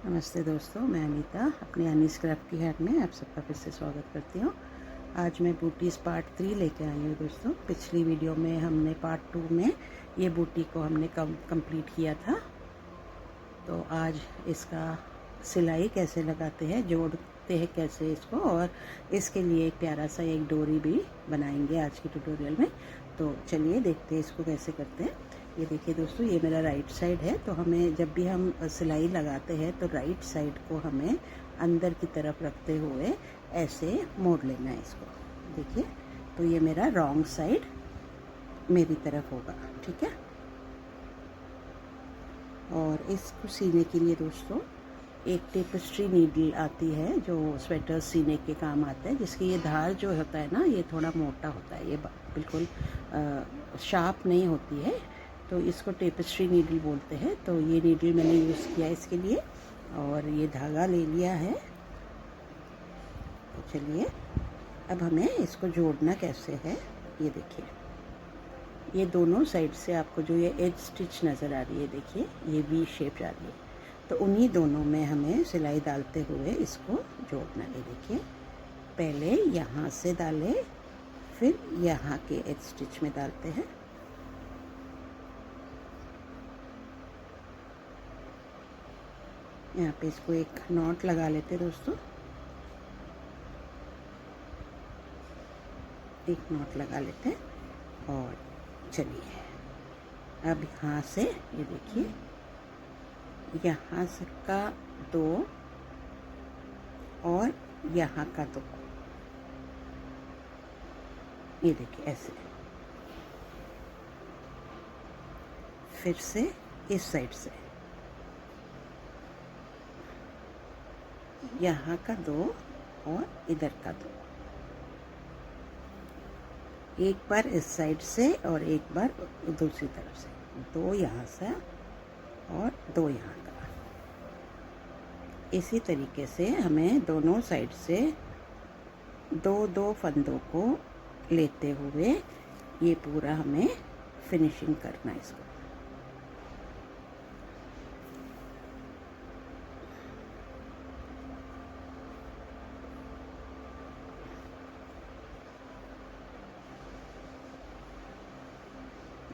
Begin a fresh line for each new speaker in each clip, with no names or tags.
नमस्ते दोस्तों, मैं अनीता अपनी अनीस क्राफ्ट की हैट में आप सबका फिर से स्वागत करती हूँ। आज मैं बूटीज़ पार्ट 3 लेके आई हूँ दोस्तों। पिछली वीडियो में हमने पार्ट 2 में ये बूटी को हमने कंप्लीट किया था। तो आज इसका सिलाई कैसे लगाते हैं, जोड़ते हैं कैसे इसको, और इसके लिए एक प्यारा सा एक डोरी भी बनाएंगे आज की ट्यूटोरियल में। तो चलिए देखते हैं इसको कैसे करते हैं। ये देखिए दोस्तों, ये मेरा राइट साइड है। तो हमें जब भी हम सिलाई लगाते हैं तो राइट साइड को हमें अंदर की तरफ रखते हुए ऐसे मोड़ लेना है इसको। देखिए, तो ये मेरा रॉन्ग साइड मेरी तरफ होगा, ठीक है। और इसको सीने के लिए दोस्तों एक टेपेस्ट्री नीडल आती है जो स्वेटर सीने के काम आता है, जिसकी ये धार जो होता है ना, ये थोड़ा मोटा होता है, ये बिल्कुल शार्प नहीं होती है। तो इसको टेपेस्ट्री नीडल बोलते हैं। तो ये नीडल मैंने यूज़ किया इसके लिए, और ये धागा ले लिया है। तो चलिए अब हमें इसको जोड़ना कैसे है, ये देखिए। ये दोनों साइड से आपको जो ये एज स्टिच नज़र आ रही है, देखिए ये वी शेप आ रही है। तो उन्हीं दोनों में हमें सिलाई डालते हुए इसको जोड़ना है। देखिए, पहले यहाँ से डालें, फिर यहाँ के एज स्टिच में डालते हैं। यहाँ पे इसको एक नॉट लगा लेते हैं दोस्तों, एक नॉट लगा लेते हैं। और चलिए अब यहाँ से ये देखिए, यहाँ से का 2 और यहाँ का 2, ये देखिए ऐसे। फिर से इस साइड से यहाँ का 2 और इधर का 2, एक बार इस साइड से और एक बार दूसरी तरफ से, 2 यहाँ से और 2 यहाँ का। इसी तरीके से हमें दोनों साइड से 2-2 फंदों को लेते हुए ये पूरा हमें फिनिशिंग करना है इसको।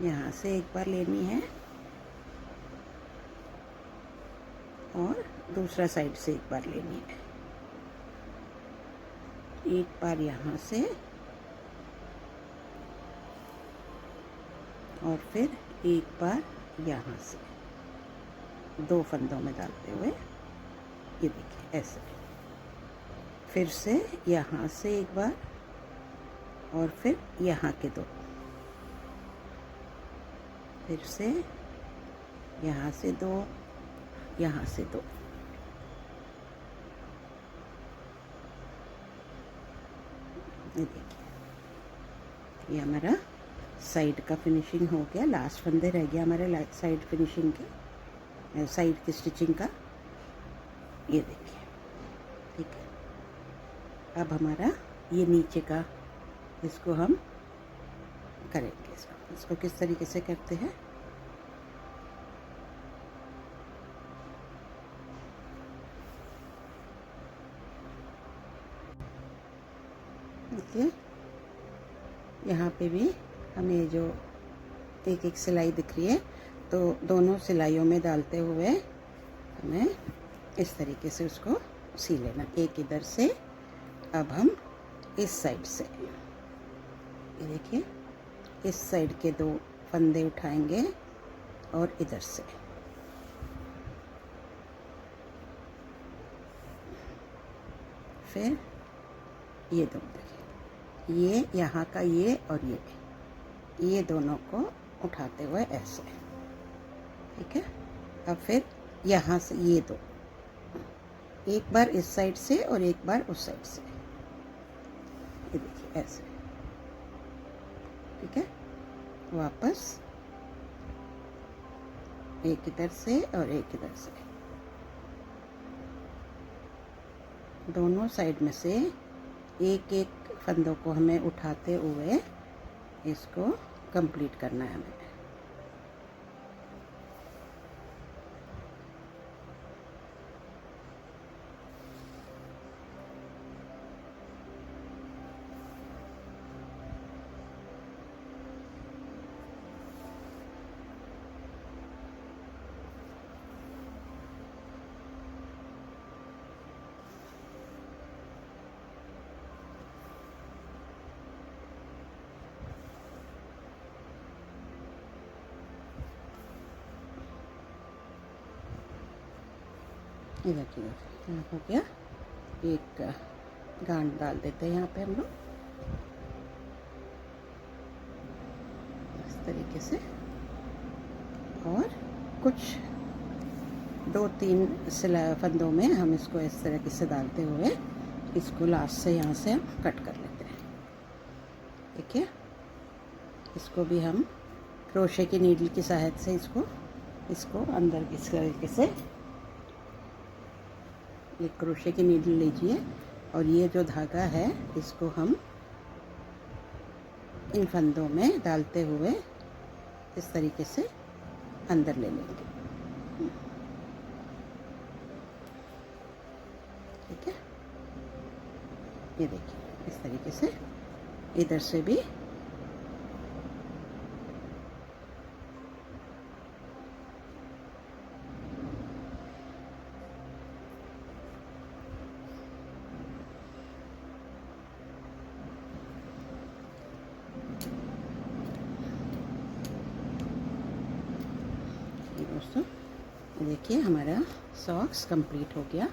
यहाँ से एक बार लेनी है और दूसरा साइड से एक बार लेनी है। एक बार यहाँ से और फिर एक बार यहाँ से, 2 फंदों में डालते हुए, ये देखिए ऐसे। फिर से यहाँ से एक बार और फिर यहाँ के 2, फिर से यहाँ से 2, यहाँ से 2। ये देखिए, ये हमारा साइड का फिनिशिंग हो गया। लास्ट फंदे रह गया हमारे साइड फिनिशिंग के, साइड की स्टिचिंग का। ये देखिए, ठीक है। अब हमारा ये नीचे का, इसको हम करेंगे। इसको किस तरीके से करते हैं, देखिए। यहाँ पे भी हमें जो एक एक सिलाई दिख रही है, तो दोनों सिलाइयों में डालते हुए हमें इस तरीके से उसको सी लेना। एक इधर से, अब हम इस साइड से, ये देखिए, इस साइड के 2 फंदे उठाएंगे और इधर से, फिर ये दोनों देखिए, ये यहाँ का ये और ये दोनों को उठाते हुए ऐसे, ठीक है। अब फिर यहाँ से ये 2, एक बार इस साइड से और एक बार उस साइड से, ये देखिए ऐसे, ठीक है। वापस एक इधर से और एक इधर से, दोनों साइड में से एक एक फंदों को हमें उठाते हुए इसको कंप्लीट करना है हमें। ये देखिए यहाँ हो गया। एक गांठ डाल देते हैं यहाँ पे हम लोग इस तरीके से, और कुछ 2-3 फंदों में हम इसको इस तरीके से डालते हुए इसको लास्ट से यहाँ से हम कट कर लेते हैं। ठीक है, इसको भी हम क्रोशे की नीडल की सहायता से इसको अंदर इस तरीके से, ये क्रोशे की नीडल लीजिए और ये जो धागा है इसको हम इन फंदों में डालते हुए इस तरीके से अंदर ले लेंगे। ठीक है, ये देखिए इस तरीके से इधर से भी दोस्तों, देखिए हमारा सॉक्स कंप्लीट हो गया।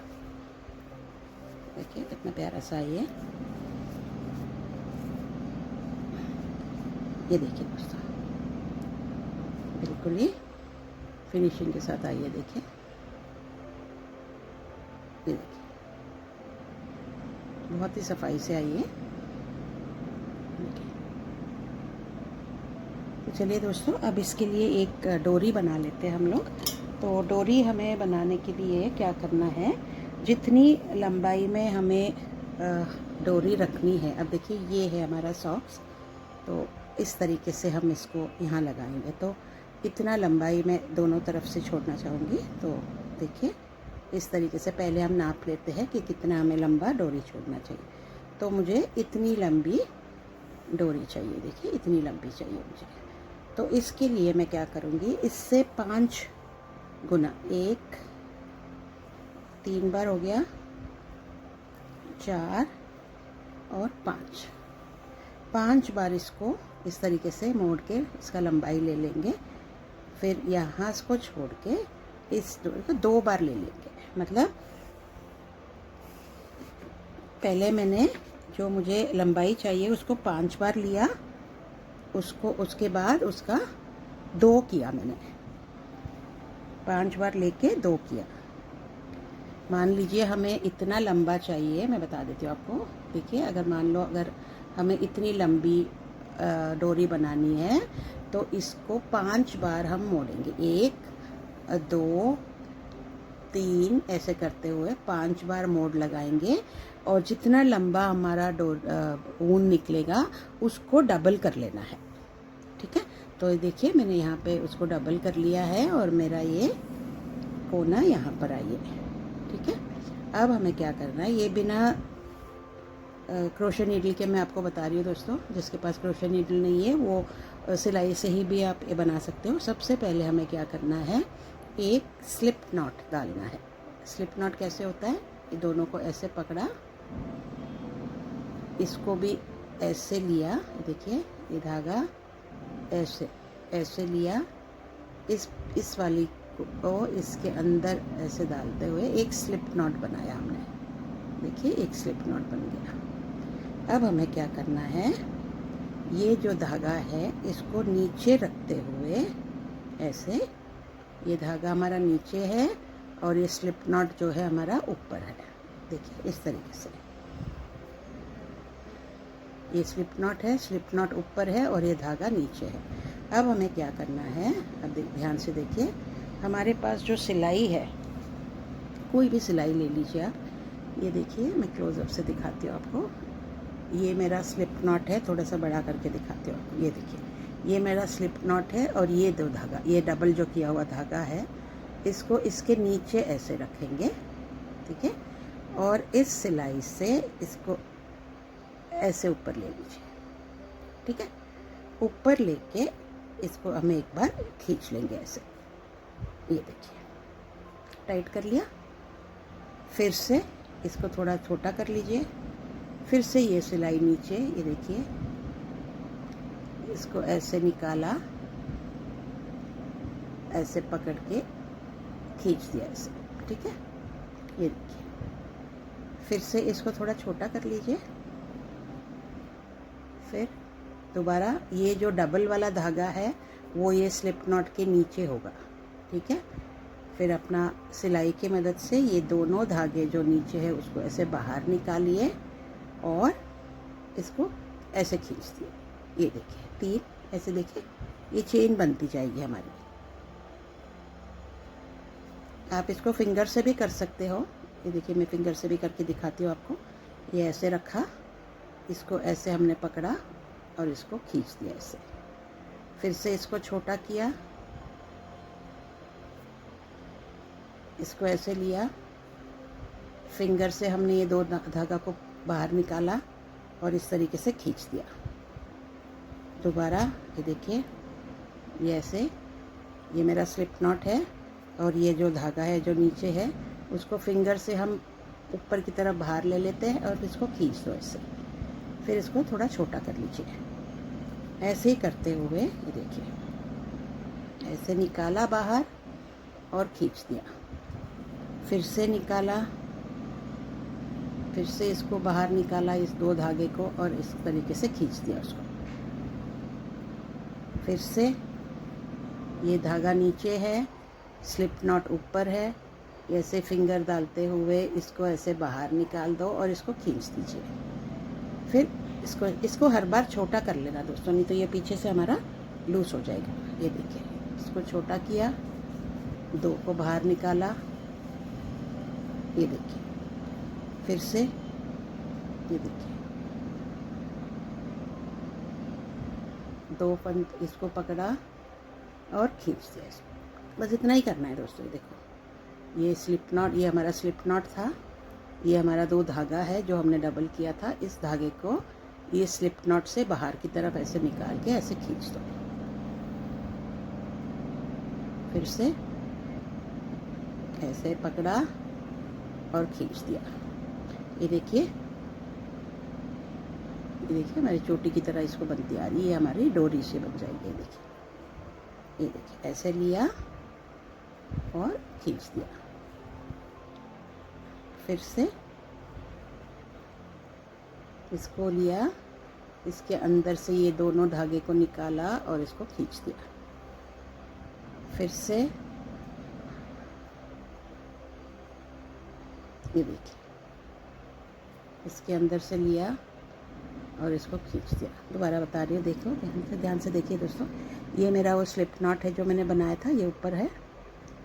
देखिए कितना प्यारा सा ये देखिए दोस्तों, बिल्कुल ही फिनिशिंग के साथ आइए। देखिए ये देखिए बहुत ही सफाई से आइए। तो चलिए दोस्तों, अब इसके लिए एक डोरी बना लेते हैं हम लोग। तो डोरी हमें बनाने के लिए क्या करना है, जितनी लंबाई में हमें डोरी रखनी है। अब देखिए ये है हमारा सॉक्स, तो इस तरीके से हम इसको यहाँ लगाएंगे। तो इतना लंबाई मैं दोनों तरफ से छोड़ना चाहूँगी। तो देखिए इस तरीके से पहले हम नाप लेते हैं कि कितना हमें लंबा डोरी छोड़ना चाहिए। तो मुझे इतनी लंबी डोरी चाहिए। देखिए इतनी लंबी चाहिए मुझे। तो इसके लिए मैं क्या करूँगी, इससे 5 गुना, 1 3 बार हो गया, 4 और 5 बार इसको इस तरीके से मोड़ के इसका लंबाई ले लेंगे। फिर यहाँ इसको छोड़ के इस डोरी को 2 बार ले लेंगे। मतलब पहले मैंने जो मुझे लंबाई चाहिए उसको 5 बार लिया, उसके बाद उसका 2 किया मैंने, 5 बार लेके 2 किया। मान लीजिए हमें इतना लंबा चाहिए, मैं बता देती हूँ आपको। देखिए अगर मान लो अगर हमें इतनी लंबी डोरी बनानी है तो इसको 5 बार हम मोड़ेंगे। 1 2 3 ऐसे करते हुए 5 बार मोड़ लगाएंगे, और जितना लंबा हमारा ऊन निकलेगा उसको डबल कर लेना है। ठीक है, तो देखिए मैंने यहाँ पे उसको डबल कर लिया है और मेरा ये कोना यहाँ पर आई है। ठीक है, अब हमें क्या करना है, ये बिना क्रोशे नीडल के मैं आपको बता रही हूँ दोस्तों। जिसके पास क्रोशे नीडल नहीं है वो सिलाई से ही भी आप ये बना सकते हो। सबसे पहले हमें क्या करना है, एक स्लिप नॉट डालना है। स्लिप नॉट कैसे होता है, ये दोनों को ऐसे पकड़ा, इसको भी ऐसे लिया, देखिए ये धागा ऐसे लिया, इस वाली को इसके अंदर ऐसे डालते हुए एक स्लिप नॉट बनाया हमने। देखिए एक स्लिप नॉट बन गया। अब हमें क्या करना है, ये जो धागा है इसको नीचे रखते हुए ऐसे, ये धागा हमारा नीचे है और ये स्लिप नॉट जो है हमारा ऊपर है। देखिए इस तरीके से ये स्लिप नॉट है, स्लिप नॉट ऊपर है और ये धागा नीचे है। अब हमें क्या करना है, अब ध्यान से देखिए, हमारे पास जो सिलाई है, कोई भी सिलाई ले लीजिए आप। ये देखिए मैं क्लोजअप से दिखाती हूँ आपको। ये मेरा स्लिप नॉट है, थोड़ा सा बड़ा करके दिखाती हूँ आपको। ये देखिए ये मेरा स्लिप नॉट है और ये 2 धागा, ये डबल जो किया हुआ धागा है, इसको इसके नीचे ऐसे रखेंगे। ठीक है, और इस सिलाई से इसको ऐसे ऊपर ले लीजिए। ठीक है, ऊपर लेके इसको हमें एक बार खींच लेंगे ऐसे। ये देखिए टाइट कर लिया, फिर से इसको थोड़ा छोटा कर लीजिए, फिर से ये सिलाई नीचे, ये देखिए इसको ऐसे निकाला, ऐसे पकड़ के खींच दिया ऐसे। ठीक है, ये देखिए। फिर से इसको थोड़ा छोटा कर लीजिए। फिर दोबारा ये जो डबल वाला धागा है वो ये स्लिप नॉट के नीचे होगा, ठीक है। फिर अपना सिलाई की मदद से ये दोनों धागे जो नीचे है उसको ऐसे बाहर निकालिए और इसको ऐसे खींच दिए। ये देखिए 3, ऐसे देखिए ये चेन बनती जाएगी हमारी। आप इसको फिंगर से भी कर सकते हो। ये देखिए मैं फिंगर से भी करके दिखाती हूँ आपको। ये ऐसे रखा, इसको ऐसे हमने पकड़ा और इसको खींच दिया ऐसे। फिर से इसको छोटा किया, इसको ऐसे लिया, फिंगर से हमने ये 2 धागा को बाहर निकाला और इस तरीके से खींच दिया। दोबारा ये देखिए ये ऐसे, ये मेरा स्लिप नॉट है और ये जो धागा है जो नीचे है उसको फिंगर से हम ऊपर की तरफ बाहर ले लेते हैं और इसको खींच दो ऐसे। फिर इसको थोड़ा छोटा कर लीजिए। ऐसे ही करते हुए ये देखिए ऐसे निकाला बाहर और खींच दिया, फिर से निकाला, फिर से इसको बाहर निकाला इस 2 धागे को और इस तरीके से खींच दिया उसको। फिर से ये धागा नीचे है, स्लिप नॉट ऊपर है, ऐसे फिंगर डालते हुए इसको ऐसे बाहर निकाल दो और इसको खींच दीजिए। फिर इसको हर बार छोटा कर लेना दोस्तों, नहीं तो ये पीछे से हमारा लूज हो जाएगा। ये देखिए इसको छोटा किया, 2 को बाहर निकाला, ये देखिए फिर से ये देखिए 2 पंत इसको पकड़ा और खींच दिया इसको। बस इतना ही करना है दोस्तों। ये देखो ये स्लिप नॉट, ये हमारा स्लिप नॉट था, ये हमारा 2 धागा है जो हमने डबल किया था। इस धागे को ये स्लिप नॉट से बाहर की तरफ ऐसे निकाल के ऐसे खींच दो। फिर से ऐसे पकड़ा और खींच दिया। ये देखिए हमारी चोटी की तरह इसको बनती आ रही है, ये हमारी डोरी से बन जाएगी। ये देखिए ऐसे लिया और खींच दिया। फिर से इसको लिया, इसके अंदर से ये दोनों धागे को निकाला और इसको खींच दिया। फिर से ये देखिए इसके अंदर से लिया और इसको खींच दिया। दोबारा बता रही हूँ, देखो ध्यान से देखिए दोस्तों। ये मेरा वो स्लिप नॉट है जो मैंने बनाया था, ये ऊपर है,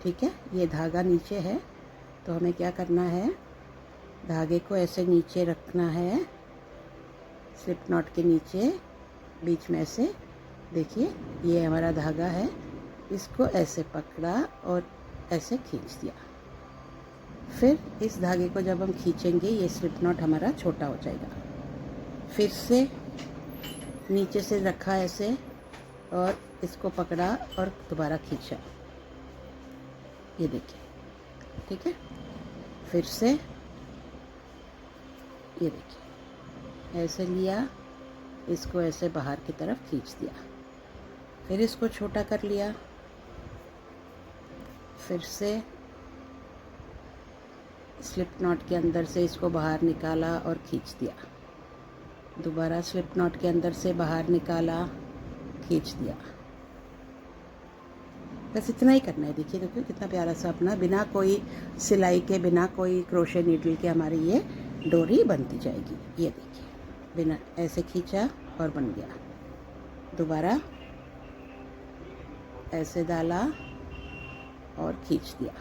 ठीक है। ये धागा नीचे है, तो हमें क्या करना है, धागे को ऐसे नीचे रखना है, स्लिप नॉट के नीचे बीच में ऐसे। देखिए ये हमारा धागा है, इसको ऐसे पकड़ा और ऐसे खींच दिया। फिर इस धागे को जब हम खींचेंगे ये स्लिप नॉट हमारा छोटा हो जाएगा। फिर से नीचे से रखा ऐसे और इसको पकड़ा और दोबारा खींचा। ये देखिए, ठीक है। फिर से ये देखिए ऐसे लिया, इसको ऐसे बाहर की तरफ खींच दिया। फिर इसको छोटा कर लिया, फिर से स्लिप नॉट के अंदर से इसको बाहर निकाला और खींच दिया। दोबारा स्लिप नॉट के अंदर से बाहर निकाला, खींच दिया। बस इतना ही करना है। देखिए देखिए कितना प्यारा सा अपना बिना कोई सिलाई के, बिना कोई क्रोशे नीडल के हमारी ये डोरी बनती जाएगी। ये देखिए बिना ऐसे खींचा और बन गया। दोबारा ऐसे डाला और खींच दिया।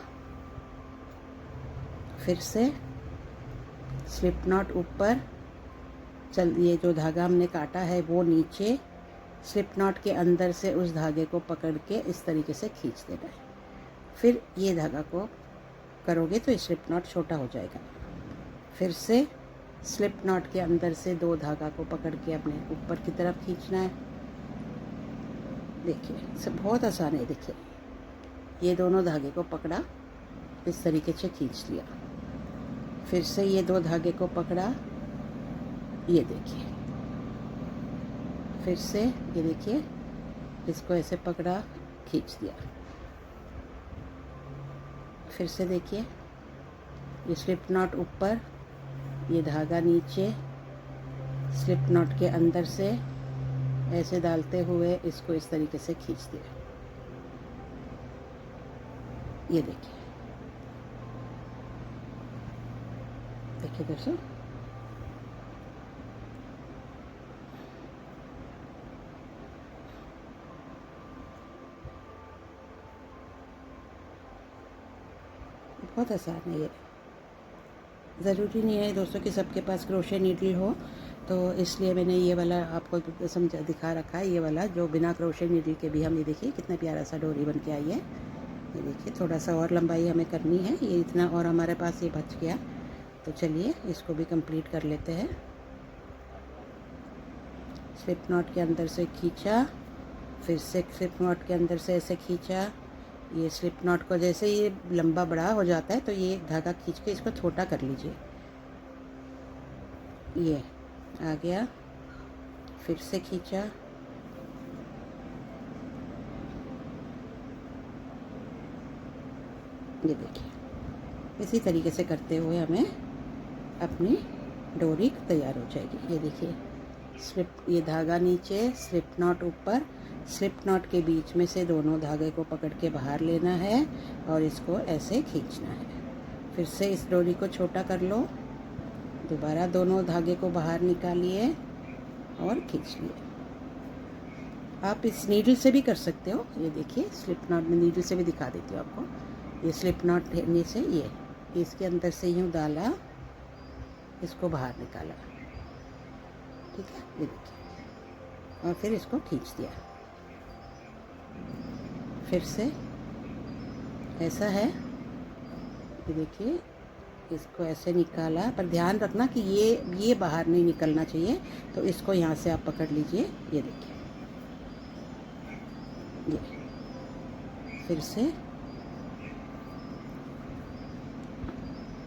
फिर से स्लिप नॉट ऊपर, चल ये जो धागा हमने काटा है वो नीचे, स्लिप नॉट के अंदर से उस धागे को पकड़ के इस तरीके से खींच देना है। फिर ये धागा को करोगे तो स्लिप नॉट छोटा हो जाएगा। फिर से स्लिप नॉट के अंदर से 2 धागा को पकड़ के अपने ऊपर की तरफ खींचना है। देखिए सब बहुत आसान है। देखिए ये दोनों धागे को पकड़ा, इस तरीके से खींच लिया। फिर से ये 2 धागे को पकड़ा, ये देखिए। फिर से ये देखिए इसको ऐसे पकड़ा, खींच दिया। फिर से देखिए ये स्लिप नॉट ऊपर, ये धागा नीचे, स्लिप नॉट के अंदर से ऐसे डालते हुए इसको इस तरीके से खींच दिया। ये देखिए, देखिए दोस्तों, बहुत आसान है ये। ज़रूरी नहीं है दोस्तों कि सबके पास क्रोशे नीडल हो, तो इसलिए मैंने ये वाला आपको समझा दिखा रखा है, ये वाला जो बिना क्रोशे नीडल के भी हम, ये देखिए कितना प्यारा सा डोरी बन के आई है। ये देखिए, थोड़ा सा और लंबाई हमें करनी है, ये इतना और हमारे पास ये बच गया, तो चलिए इसको भी कंप्लीट कर लेते हैं। स्लिप नॉट के अंदर से खींचा, फिर से स्लिप नॉट के अंदर से ऐसे खींचा। ये स्लिप नॉट को जैसे ये लंबा बड़ा हो जाता है तो ये धागा खींच के इसको छोटा कर लीजिए। ये आ गया, फिर से खींचा, ये देखिए। इसी तरीके से करते हुए हमें अपनी डोरी तैयार हो जाएगी। ये देखिए, स्लिप, ये धागा नीचे, स्लिप नॉट ऊपर, स्लिप नॉट के बीच में से दोनों धागे को पकड़ के बाहर लेना है और इसको ऐसे खींचना है। फिर से इस डोरी को छोटा कर लो, दोबारा दोनों धागे को बाहर निकालिए और खींच लिए। आप इस नीडल से भी कर सकते हो। ये देखिए, स्लिप नॉट में नीडल से भी दिखा देती हूँ आपको। ये स्लिप नॉट से ये इसके अंदर से यूँ डाला, इसको बाहर निकाला, ठीक है, ये देखिए, और फिर इसको खींच दिया। फिर से ऐसा है, ये देखिए, इसको ऐसे निकाला, पर ध्यान रखना कि ये बाहर नहीं निकलना चाहिए, तो इसको यहाँ से आप पकड़ लीजिए। ये देखिए, ये फिर से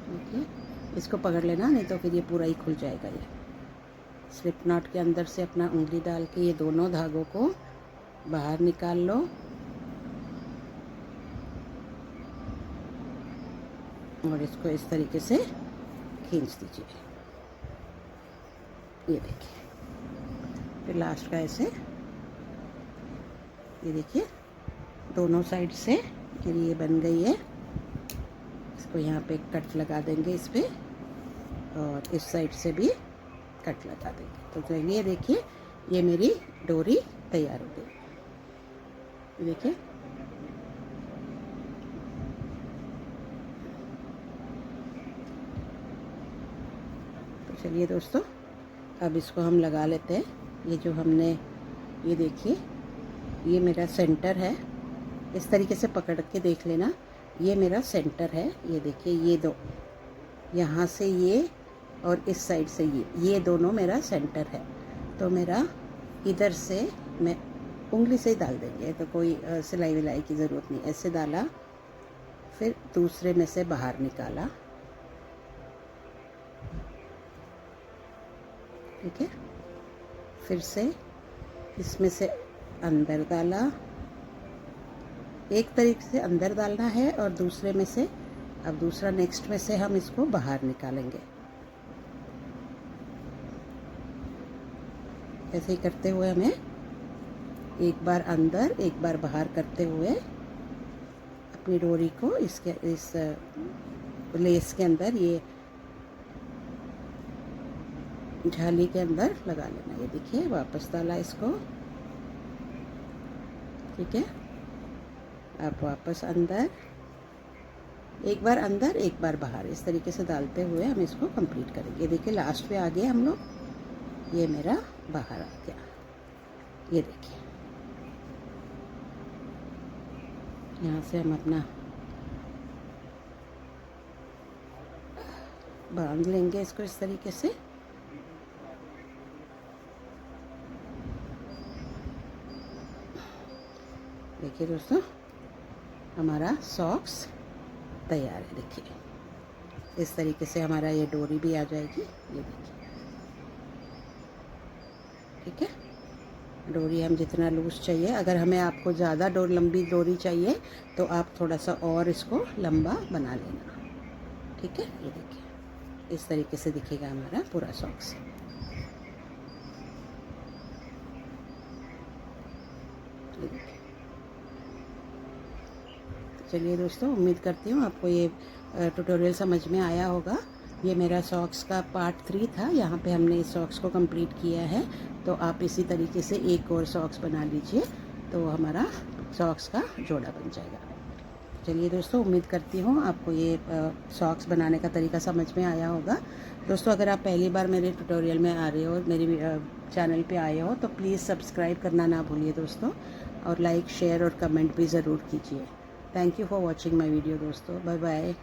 देखिए, इसको पकड़ लेना, नहीं तो फिर ये पूरा ही खुल जाएगा। ये स्लिप नॉट के अंदर से अपना उंगली डाल के ये दोनों धागों को बाहर निकाल लो और इसको इस तरीके से खींच दीजिए। ये देखिए, फिर लास्ट का ऐसे, ये देखिए, दोनों साइड से ये बन गई है। इसको यहाँ पे कट लगा देंगे इस पे, और इस साइड से भी कट लगा देंगे। तो ये देखिए, ये मेरी डोरी तैयार हो गई। देखिए, तो चलिए दोस्तों, अब इसको हम लगा लेते हैं। ये जो हमने, ये देखिए, ये मेरा सेंटर है। इस तरीके से पकड़ के देख लेना, ये मेरा सेंटर है। ये देखिए, ये दो, यहाँ से ये और इस साइड से ये दोनों मेरा सेंटर है। तो मेरा इधर से मैं उंगली से ही डाल देंगे, तो कोई सिलाई विलाई की ज़रूरत नहीं। ऐसे डाला, फिर दूसरे में से बाहर निकाला, ठीक है, फिर से इसमें से अंदर डाला। एक तरीके से अंदर डालना है और दूसरे में से, अब दूसरा नेक्स्ट में से हम इसको बाहर निकालेंगे। ऐसे ही करते हुए हमें एक बार अंदर एक बार बाहर करते हुए अपनी डोरी को इस लेस के अंदर, ये झाली के अंदर लगा लेना। ये देखिए, वापस डाला इसको, ठीक है। अब वापस अंदर, एक बार अंदर एक बार बाहर, इस तरीके से डालते हुए हम इसको कंप्लीट करेंगे। देखिए, लास्ट पे आ गए हम लोग, ये मेरा बाहर आ गया। ये देखिए, यहाँ से हम अपना बांध लेंगे इसको इस तरीके से। देखिए दोस्तों, हमारा सॉक्स तैयार है। देखिए, इस तरीके से हमारा ये डोरी भी आ जाएगी। ये देखिए, ठीक है। डोरी हम जितना लूज़ चाहिए, अगर हमें आपको ज़्यादा लंबी डोरी चाहिए तो आप थोड़ा सा और इसको लंबा बना लेना, ठीक है, ये देखिए इस तरीके से दिखेगा हमारा पूरा सॉक्स। चलिए दोस्तों, उम्मीद करती हूँ आपको ये ट्यूटोरियल समझ में आया होगा। ये मेरा सॉक्स का पार्ट 3 था, यहाँ पे हमने इस सॉक्स को कंप्लीट किया है। तो आप इसी तरीके से एक और सॉक्स बना लीजिए तो हमारा सॉक्स का जोड़ा बन जाएगा। चलिए दोस्तों, उम्मीद करती हूँ आपको ये सॉक्स बनाने का तरीका समझ में आया होगा। दोस्तों, अगर आप पहली बार मेरे ट्यूटोरियल में आ रहे हो, मेरी चैनल पे आए हो, तो प्लीज़ सब्सक्राइब करना ना भूलिए दोस्तों, और लाइक, शेयर और कमेंट भी ज़रूर कीजिए। Thank you for watching my video दोस्तों। Bye bye.